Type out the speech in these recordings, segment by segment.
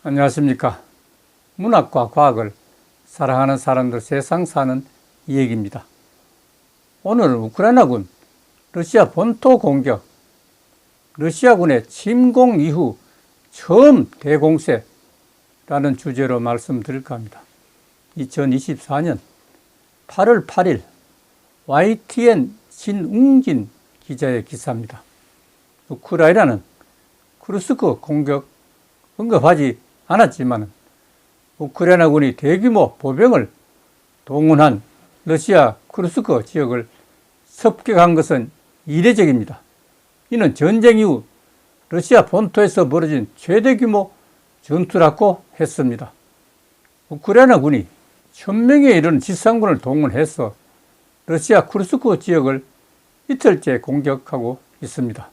안녕하십니까. 문학과 과학을 사랑하는 사람들 세상 사는 이야기입니다. 오늘 우크라이나군 러시아 본토 공격, 러시아군의 침공 이후 처음 대공세라는 주제로 말씀드릴까 합니다. 2024년 8월 8일 YTN 신웅진 기자의 기사입니다. 우크라이나는 쿠르스크 공격 언급하지 않았지만 우크라이나군이 대규모 보병을 동원한 러시아 쿠르스크 지역을 습격한 것은 이례적입니다. 이는 전쟁 이후 러시아 본토에서 벌어진 최대 규모 전투라고 했습니다. 우크라이나군이 1000명에 이르는 지상군을 동원해서 러시아 쿠르스크 지역을 이틀째 공격하고 있습니다.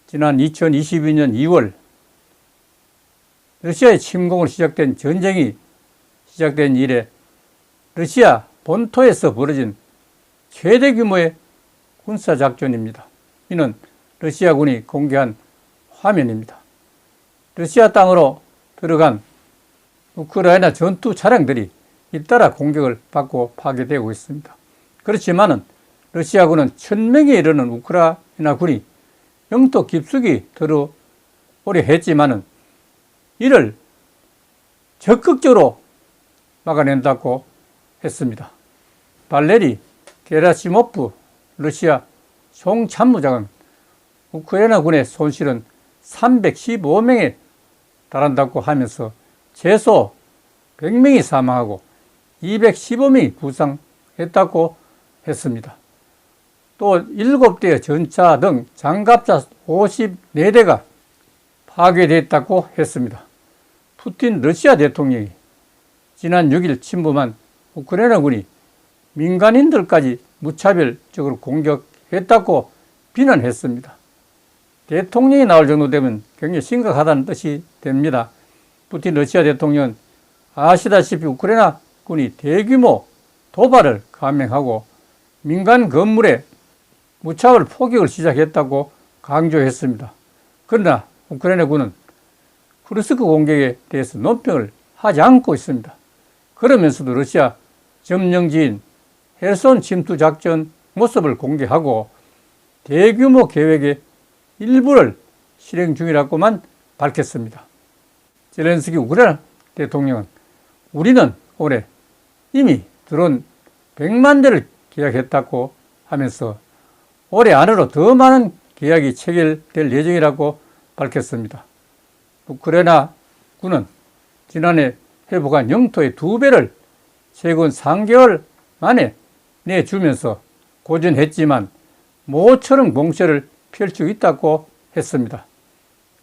지난 2022년 2월 러시아의 침공으로 시작된 전쟁이 시작된 이래 러시아 본토에서 벌어진 최대 규모의 군사작전입니다. 이는 러시아군이 공개한 화면입니다. 러시아 땅으로 들어간 우크라이나 전투 차량들이 잇따라 공격을 받고 파괴되고 있습니다. 그렇지만은 러시아군은 1000명에 이르는 우크라이나 군이 영토 깊숙이 들어오려 했지만은 이를 적극적으로 막아낸다고 했습니다. 발레리 게라시모프 러시아 총참모장은 우크라이나 군의 손실은 315명에 달한다고 하면서 최소 100명이 사망하고 215명이 부상했다고 했습니다. 또 7대의 전차 등 장갑차 54대가 파괴됐다고 했습니다. 푸틴 러시아 대통령이 지난 6일 침범한 우크라이나군이 민간인들까지 무차별적으로 공격했다고 비난했습니다. 대통령이 나올 정도 되면 굉장히 심각하다는 뜻이 됩니다. 푸틴 러시아 대통령은 아시다시피 우크라이나군이 대규모 도발을 감행하고 민간 건물에 무차별 포격을 시작했다고 강조했습니다. 그러나 우크라이나군은 쿠르스크 공격에 대해서 논평을 하지 않고 있습니다. 그러면서도 러시아 점령지인 헤르손 침투 작전 모습을 공개하고 대규모 계획의 일부를 실행 중이라고만 밝혔습니다. 젤렌스키 우크라이나 대통령은 우리는 올해 이미 드론 100만 대를 계약했다고 하면서 올해 안으로 더 많은 계약이 체결될 예정이라고 밝혔습니다. 우크라이나 군은 지난해 회복한 영토의 2배를 최근 3개월 만에 내주면서 고전했지만 모처럼 공세를 펼치고 있다고 했습니다.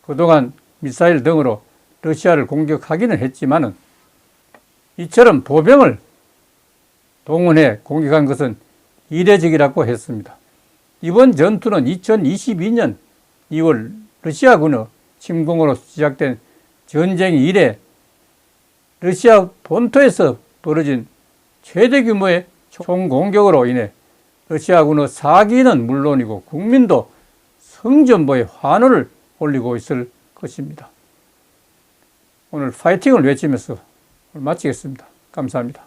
그동안 미사일 등으로 러시아를 공격하기는 했지만 이처럼 보병을 동원해 공격한 것은 이례적이라고 했습니다. 이번 전투는 2022년 2월 러시아군의 침공으로 시작된 전쟁 이래 러시아 본토에서 벌어진 최대 규모의 총공격으로 인해 러시아군의 사기는 물론이고 국민도 성전보에 환호를 올리고 있을 것입니다. 오늘 파이팅을 외치면서 마치겠습니다. 감사합니다.